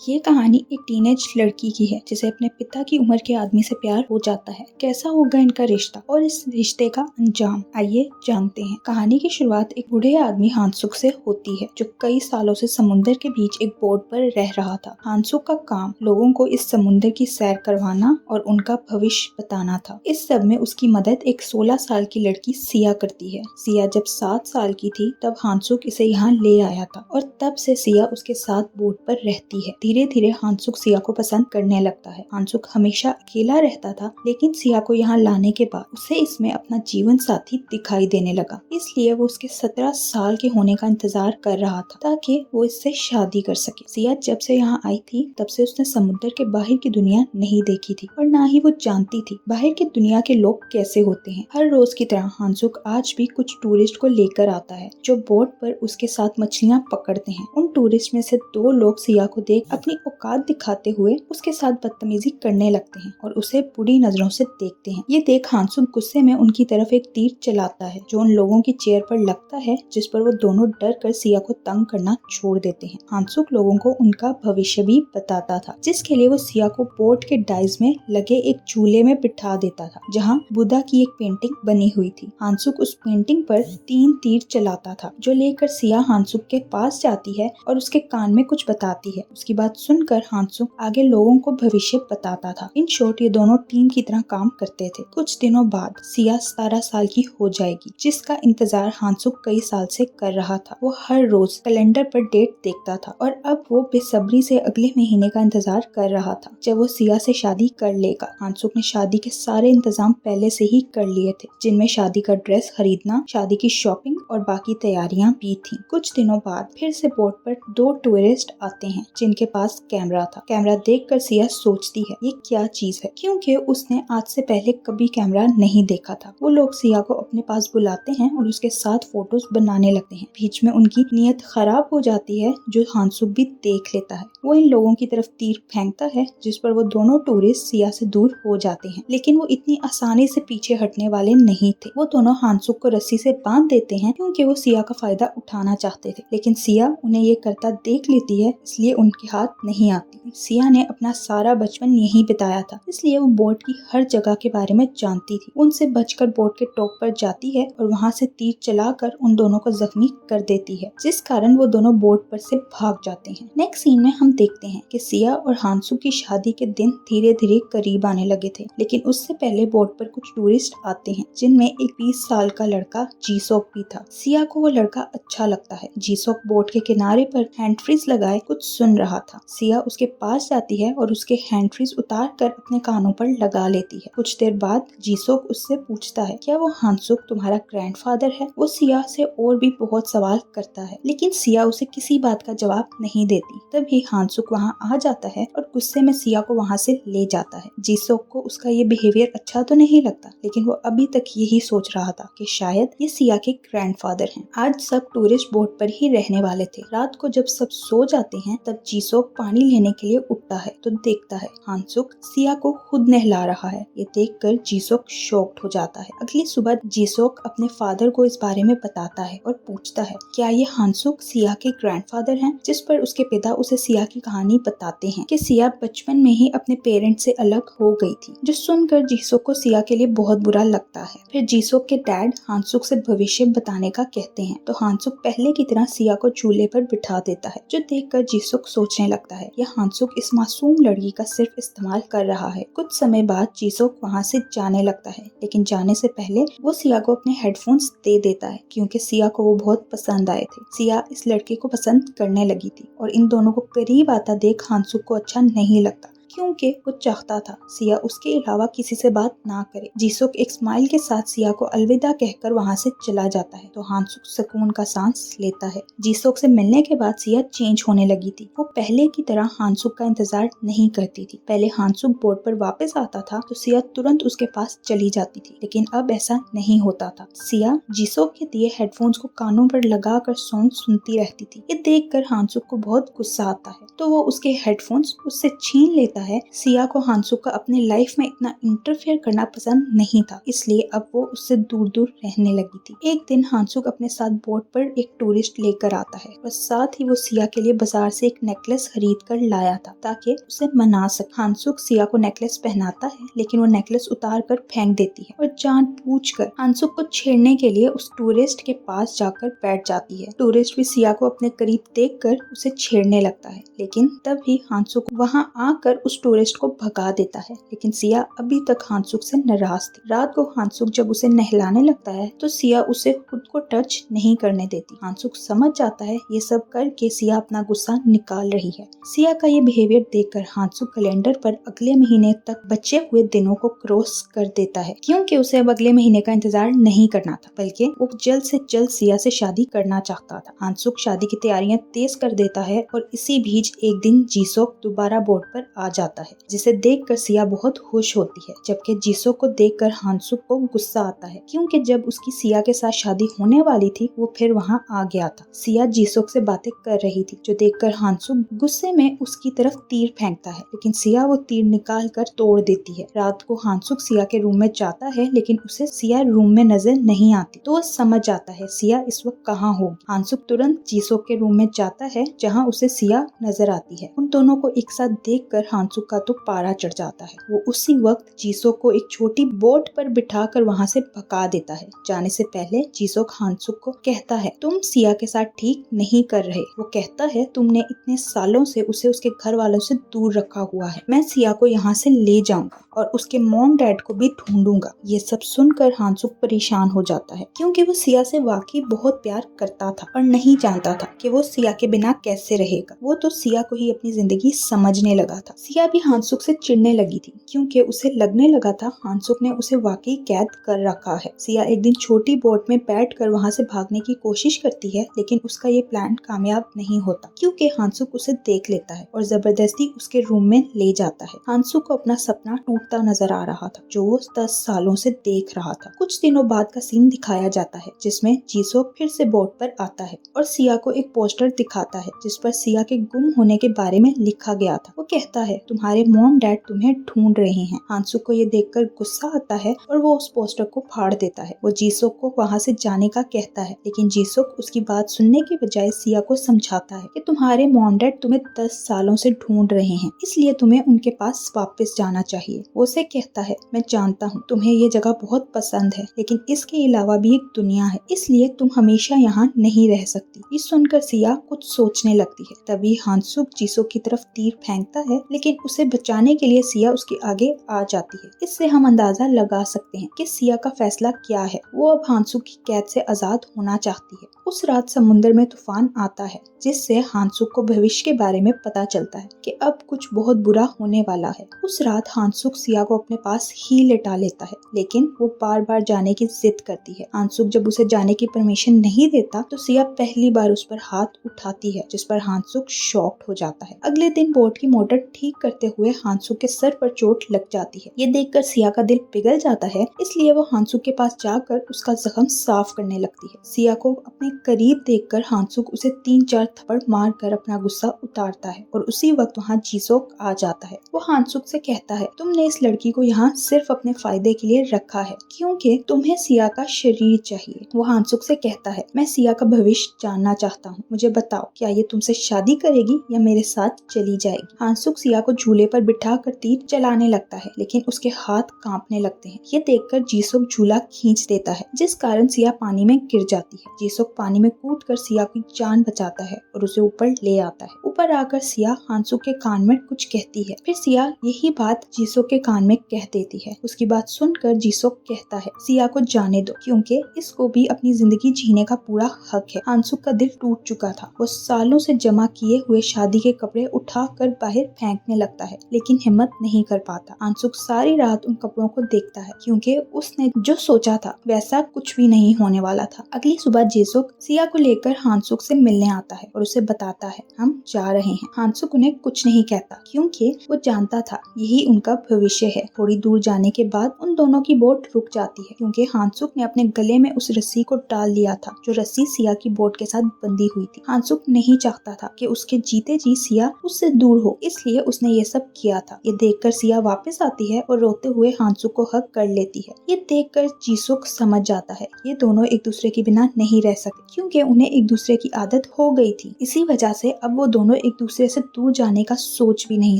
ये कहानी एक टीनेज लड़की की है जिसे अपने पिता की उम्र के आदमी से प्यार हो जाता है। कैसा होगा इनका रिश्ता और इस रिश्ते का अंजाम, आइए जानते हैं। कहानी की शुरुआत एक बूढ़े आदमी हांसुक से होती है जो कई सालों से समुद्र के बीच एक बोट पर रह रहा था। हांसुक का काम लोगों को इस समुद्र की सैर करवाना और उनका भविष्य बताना था। इस सब में उसकी मदद एक 16 साल की लड़की सिया करती है। सिया जब 7 साल की थी तब हांसुक इसे यहाँ ले आया था और तब से सिया उसके साथ बोट पर रहती है। धीरे धीरे हांसुक सिया को पसंद करने लगता है। हांसुक हमेशा अकेला रहता था, लेकिन सिया को यहाँ लाने के बाद उसे इसमें अपना जीवन साथी दिखाई देने लगा। इसलिए वो उसके 17 साल के होने का इंतजार कर रहा था ताकि वो इससे शादी कर सके। सिया जब से यहाँ आई थी तब से उसने समुद्र के बाहर की दुनिया नहीं देखी थी और ना ही वो जानती थी बाहर की दुनिया के लोग कैसे होते हैं। हर रोज की तरह हांसुक आज भी कुछ टूरिस्ट को लेकर आता है जो बोट पर उसके साथ मछलियाँ पकड़ते हैं। उन टूरिस्ट में से 2 लोग सिया को देख अपनी औकात दिखाते हुए उसके साथ बदतमीजी करने लगते हैं और उसे बुरी नजरों से देखते हैं। ये देख हांसुक गुस्से में उनकी तरफ एक तीर चलाता है जो उन लोगों की चेयर पर लगता है, जिस पर वो दोनों डर कर सिया को तंग करना छोड़ देते हैं। हांसुक लोगों को उनका भविष्य भी बताता था, जिसके लिए वो सिया को बोट के डाइज में लगे एक झूले में बिठा देता था जहाँ बुद्धा की एक पेंटिंग बनी हुई थी। हांसुक उस पेंटिंग पर 3 तीर चलाता था जो लेकर सिया हांसुक के पास जाती है और उसके कान में कुछ बताती है। उसकी बात सुनकर हांसुक आगे लोगों को भविष्य बताता था। इन शॉर्ट ये दोनों टीम की तरह काम करते थे। कुछ दिनों बाद सिया 17 साल की हो जाएगी, जिसका इंतजार हांसुक कई साल से कर रहा था। वो हर रोज कैलेंडर पर डेट देखता था और अब वो बेसब्री से अगले महीने का इंतजार कर रहा था जब वो सिया से शादी कर लेगा। हांसुक ने शादी के सारे इंतजाम पहले से ही कर लिए थे, जिनमें शादी का ड्रेस खरीदना, शादी की शॉपिंग और बाकी तैयारियां भी थी। कुछ दिनों बाद फिर से बोट पर 2 टूरिस्ट आते हैं जिनके पास कैमरा था। कैमरा देखकर सिया सोचती है ये क्या चीज है, क्योंकि उसने आज से पहले कभी कैमरा नहीं देखा था। वो लोग सिया को अपने पास बुलाते हैं और उसके साथ फोटोज बनाने लगते हैं। बीच में उनकी नीयत खराब हो जाती है जो हांसुक भी देख लेता है। वो इन लोगों की तरफ तीर फेंकता है जिस पर वो दोनों टूरिस्ट सिया से दूर हो जाते हैं, लेकिन वो इतनी आसानी से पीछे हटने वाले नहीं थे। वो दोनों हांसुक को रस्सी से बांध देते हैं क्योंकि वो सिया का फायदा उठाना चाहते थे, लेकिन सिया उन्हें ये करता देख लेती है, इसलिए उनके हाथ नहीं आती। सिया ने अपना सारा बचपन यहीं बिताया था, इसलिए वो बोट की हर जगह के बारे में जानती थी। उनसे बचकर बोट के टॉप पर जाती है और वहाँ से तीर चलाकर उन दोनों को जख्मी कर देती है, जिस कारण वो दोनों बोट पर से भाग जाते हैं। नेक्स्ट सीन में हम देखते हैं कि सिया और हांसुक की शादी के दिन धीरे धीरे करीब आने लगे थे, लेकिन उससे पहले बोट पर कुछ टूरिस्ट आते हैं जिनमें एक 20 साल का लड़का जीसोक भी था। सिया को वो लड़का अच्छा लगता है। जीसोक बोट के किनारे पर हैंड फ्रीज लगाए कुछ सुन रहा था। सिया उसके पास जाती है और उसके हैंड फ्रीज उतार कर अपने कानों पर लगा लेती है। कुछ देर बाद जीसोक उससे पूछता है क्या वो हांसुक तुम्हारा ग्रैंडफादर है। वो सिया से और भी बहुत सवाल करता है, लेकिन सिया उसे किसी बात का जवाब नहीं देती। तभी हांसुक वहाँ आ जाता है और गुस्से में सिया को वहाँ से ले जाता है। जीसोक को उसका ये बिहेवियर अच्छा तो नहीं लगता, लेकिन वो अभी तक यही सोच रहा था कि शायद ये सिया के ग्रैंडफादर हैं। आज सब टूरिस्ट बोट पर ही रहने वाले थे। रात को जब सब सो जाते हैं तब जीसोक पानी लेने के लिए उठता है तो देखता है हांसुक सिया को खुद नहला रहा है। ये देखकर जीसोक शॉक्ड हो जाता है। अगली सुबह जीसोक अपने फादर को इस बारे में बताता है और पूछता है क्या ये हांसुक सिया के ग्रैंडफादर हैं, जिस पर उसके पिता उसे सिया की कहानी बताते हैं कि सिया बचपन में ही अपने पेरेंट्स से अलग हो गई थी, जो सुनकर जीसोक को सिया के लिए बहुत बुरा लगता है। फिर जीसोक के डैड हांसुक से भविष्य बताने का कहते हैं तो हांसुक पहले की तरह सिया को झूले पर बिठा देता है, जो देखकर जीसुक सोचने लगता है यह हांसुक इस मासूम लड़की का सिर्फ इस्तेमाल कर रहा है। कुछ समय बाद जीसुक वहाँ से जाने लगता है, लेकिन जाने से पहले वो सिया को अपने हेडफोन्स दे देता है क्योंकि सिया को वो बहुत पसंद आए थे। सिया इस लड़के को पसंद करने लगी थी और इन दोनों को करीब आता देख हांसुक को अच्छा नहीं लगता क्योंकि वो चाहता था सिया उसके अलावा किसी से बात ना करे। जीसुक एक स्माइल के साथ सिया को अलविदा कहकर वहाँ से चला जाता है तो हांसुक सुकून का सांस लेता है। जीसुक से मिलने के बाद सिया चेंज होने लगी थी। वो पहले की तरह हांसुक का इंतजार नहीं करती थी। पहले हांसुक बोर्ड पर वापस आता था तो सिया तुरंत उसके पास चली जाती थी, लेकिन अब ऐसा नहीं होता था। सिया जीसुक के दिए हेडफोन्स को कानों पर लगा कर सॉन्ग सुनती रहती थी। ये देख कर हांसुक को बहुत गुस्सा आता है तो वो उसके हेडफोन्स उससे छीन लेता है है सिया को हांसुक का अपने लाइफ में इतना इंटरफेयर करना पसंद नहीं था, इसलिए अब वो उससे दूर दूर रहने लगी थी। एक दिन हांसुक अपने साथ बोट पर एक टूरिस्ट लेकर आता है और साथ ही वो सिया के लिए बाजार से एक नेकलेस खरीद कर लाया था ताकि उसे मना सके। हांसुक सिया को नेकलेस पहनाता है लेकिन वो नेकलेस उतार कर फेंक देती है और जानबूझकर हांसुक को छेड़ने के लिए उस टूरिस्ट के पास जाकर बैठ जाती है। टूरिस्ट भी सिया को अपने करीब देखकर उसे छेड़ने लगता है, लेकिन तभी हांसुक वहां आकर उस टूरिस्ट को भगा देता है। लेकिन सिया अभी तक हांसुक से नाराज थी। रात को हांसुक जब उसे नहलाने लगता है तो सिया उसे खुद को टच नहीं करने देती। हांसुक समझ जाता है ये सब करके सिया अपना गुस्सा निकाल रही है। सिया का ये बिहेवियर देखकर हांसुक कैलेंडर पर अगले महीने तक बचे हुए दिनों को क्रॉस कर देता है, क्योंकि उसे अब अगले महीने का इंतजार नहीं करना था, बल्कि वो जल्द से जल्द सिया से शादी करना चाहता था। हांसुक शादी की तैयारियां तेज कर देता है और इसी बीच एक दिन जीसोक दोबारा बोट पर आ जाता है, जिसे देखकर सिया बहुत खुश होती है, जबकि जीसोक को देखकर हांसुक को गुस्सा आता है, क्योंकि जब उसकी सिया के साथ शादी होने वाली थी वो फिर वहाँ आ गया था। सिया जीसोक से बातें कर रही थी, जो देखकर हांसुक गुस्से में उसकी तरफ तीर फेंकता है, लेकिन सिया वो तीर निकाल कर तोड़ देती है। रात को हांसुक सिया के रूम में जाता है, लेकिन उसे सिया रूम में नजर नहीं आती, तो वो समझ जाता है सिया इस वक्त कहाँ होगी। हांसुक तुरंत जीसोक के रूम में जाता है, जहाँ उसे सिया नजर आती है। उन दोनों को एक साथ देखकर हांसुक का तो पारा चढ़ जाता है। वो उसी वक्त जीसोक को एक छोटी बोट पर बिठाकर वहाँ से भगा देता है। जाने से पहले जीसोक हांसुक को कहता है, तुम सिया के साथ ठीक नहीं कर रहे। वो कहता है, तुमने इतने सालों से उसे उसके घर वालों से दूर रखा हुआ है। मैं सिया को यहाँ से ले जाऊंगा और उसके मॉम डैड को भी ढूंढूंगा। ये सब सुनकर हांसुक परेशान हो जाता है, क्योंकि वो सिया से वाकई बहुत प्यार करता था और नहीं जानता था कि वो सिया के बिना कैसे रहेगा। वो तो सिया को ही अपनी जिंदगी समझने लगा था। सिया भी हांसुक से चिढ़ने लगी थी, क्योंकि उसे लगने लगा था हांसुक ने उसे वाकई कैद कर रखा है। सिया एक दिन छोटी बोट में बैठकर वहाँ से भागने की कोशिश करती है, लेकिन उसका ये प्लान कामयाब नहीं होता, क्योंकि हांसुक उसे देख लेता है और जबरदस्ती उसके रूम में ले जाता है। हांसुक को अपना सपना टूटता नजर आ रहा था, जो वो 10 सालों से देख रहा था। कुछ दिनों बाद का सीन दिखाया जाता है, जिसमें जीसोक फिर से बोट पर आता है और सिया को एक पोस्टर दिखाता है, जिस पर सिया के गुम होने के बारे में लिखा गया था। वो कहता है, तुम्हारे मॉम डैड तुम्हें ढूंढ रहे हैं। हांसुक को ये देखकर गुस्सा आता है और वो उस पोस्टर को फाड़ देता है। वो जीसोक को वहाँ से जाने का कहता है, लेकिन जीसोक उसकी बात सुनने की बजाय सिया को समझाता है कि तुम्हारे मॉम डैड तुम्हें 10 सालों से ढूंढ रहे हैं, इसलिए तुम्हें उनके पास वापस जाना चाहिए। वो उसे कहता है, मैं जानता हूँ तुम्हें ये जगह बहुत पसंद है, लेकिन इसके अलावा भी एक दुनिया है, इसलिए तुम हमेशा यहाँ नहीं रह सकती। ये सुनकर सिया कुछ सोचने लगती है। तभी हांसुक जीसोक की तरफ तीर फेंकता है, लेकिन उसे बचाने के लिए सिया उसके आगे आ जाती है। इससे हम अंदाजा लगा सकते हैं कि सिया का फैसला क्या है। वो अब हांसुक की कैद से आजाद होना चाहती है। उस रात समुद्र में तूफान आता है, जिससे हांसुक को भविष्य के बारे में पता चलता है कि अब कुछ बहुत बुरा होने वाला है। उस रात हांसुक सिया को अपने पास ही लेटा लेता है, लेकिन वो बार बार जाने की जिद करती है। हांसुक जब उसे जाने की परमिशन नहीं देता तो सिया पहली बार उस पर हाथ उठाती है, जिस पर हांसुक शॉक्ड हो जाता है। अगले दिन बोट की मोटर ठीक करते हुए हांसुक के सर पर चोट लग जाती है। ये देखकर सिया का दिल पिघल जाता है, इसलिए वो हांसुक के पास जाकर उसका जख्म साफ करने लगती है। सिया को अपने करीब देखकर हांसुक उसे 3-4 थप्पड़ मारकर अपना गुस्सा उतारता है और उसी वक्त वहाँ जीसोक आ जाता है। वो हांसुक से कहता है, तुमने इस लड़की को यहाँ सिर्फ अपने फायदे के लिए रखा है, क्योंकि तुम्हें सिया का शरीर चाहिए। वो हांसुक से कहता है, मैं सिया का भविष्य जानना चाहता हूँ, मुझे बताओ क्या ये तुमसे शादी करेगी या मेरे साथ चली जाएगी। हांसुक सिया को झूले पर बिठा कर तीर चलाने लगता है, लेकिन उसके हाथ कांपने लगते हैं। ये देखकर जीसोक झूला खींच देता है, जिस कारण सिया पानी में गिर जाती है। जीसोक पानी में कूदकर सिया की जान बचाता है और उसे ऊपर ले आता है। ऊपर आकर सिया हांसुक के कान में कुछ कहती है, फिर सिया यही बात जीसोक के कान में कह देती है। उसकी बात सुनकर जीसोक कहता है, सिया को जाने दो, क्योंकि इसको भी अपनी जिंदगी जीने का पूरा हक है। हांसुक का दिल टूट चुका था। वो सालों से जमा किए हुए शादी के कपड़े उठाकर बाहर फेंकने लगता है, लेकिन हिम्मत नहीं कर पाता। हांसुक सारी रात उन कपड़ों को देखता है, क्योंकि उसने जो सोचा था वैसा कुछ भी नहीं होने वाला था। अगली सुबह जीसोक सिया को लेकर हांसुक से मिलने आता है और उसे बताता है, हम जा रहे हैं। हांसुक उन्हें कुछ नहीं कहता, क्योंकि वो जानता था यही उनका भविष्य है। थोड़ी दूर जाने के बाद उन दोनों की बोट रुक जाती है, क्योंकि हांसुक ने अपने गले में उस रस्सी को डाल लिया था, जो रस्सी सिया की बोट के साथ बंधी हुई थी। हांसुक नहीं चाहता था कि उसके जीते जी सिया उससे दूर हो, इसलिए उसने जिसने ये सब किया था। ये देखकर सिया वापस आती है और रोते हुए हांसुक को हक कर लेती है। ये देखकर जीसुक समझ जाता है ये दोनों एक दूसरे के बिना नहीं रह सकते, क्योंकि उन्हें एक दूसरे की आदत हो गई थी। इसी वजह से अब वो दोनों एक दूसरे से दूर जाने का सोच भी नहीं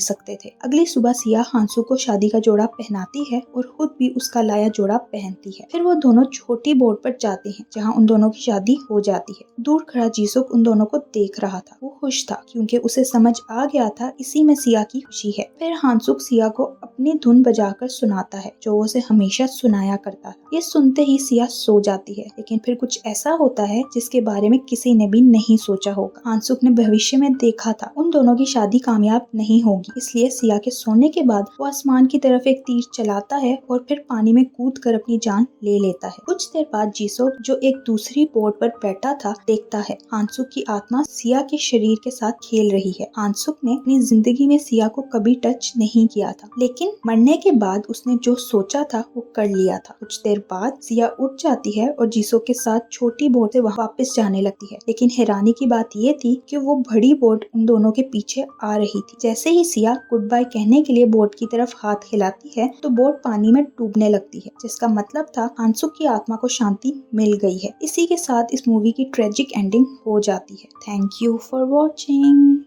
सकते थे। अगली सुबह सिया हांसुक को शादी का जोड़ा पहनाती है और खुद भी उसका लाया जोड़ा पहनती है। फिर वो दोनों छोटी बोट पर जाते हैं जहाँ उन दोनों की शादी हो जाती है। दूर खड़ा जीसुक उन दोनों को देख रहा था। वो खुश था क्योंकि उसे समझ आ गया था इसी में सिया की खुशी है। फिर हांसुक सिया को अपनी धुन बजाकर सुनाता है जो उसे हमेशा सुनाया करता था। ये सुनते ही सिया सो जाती है, लेकिन फिर कुछ ऐसा होता है जिसके बारे में किसी ने भी नहीं सोचा होगा। हांसुक ने भविष्य में देखा था उन दोनों की शादी कामयाब नहीं होगी, इसलिए सिया के सोने के बाद वो आसमान की तरफ एक तीर चलाता है और फिर पानी में कूद कर अपनी जान ले लेता है। कुछ देर बाद जीसुक जो एक दूसरी बोट पर बैठा था देखता है हांसुक की आत्मा सिया के शरीर के साथ खेल रही है। हांसुक ने अपनी जिंदगी में सिया को कभी टच नहीं किया था, लेकिन मरने के बाद उसने जो सोचा था वो कर लिया था। कुछ देर बाद सिया उठ जाती है और जीसुक के साथ छोटी बोट से वापस जाने लगती है, लेकिन हैरानी की बात ये थी कि वो बड़ी बोट उन दोनों के पीछे आ रही थी। जैसे ही सिया गुड बाय कहने के लिए बोट की तरफ हाथ हिलाती है तो बोट पानी में डूबने लगती है, जिसका मतलब था हांसुक की आत्मा को शांति मिल गई है। इसी के साथ इस मूवी की ट्रेजिक एंडिंग हो जाती है। Thank you for watching.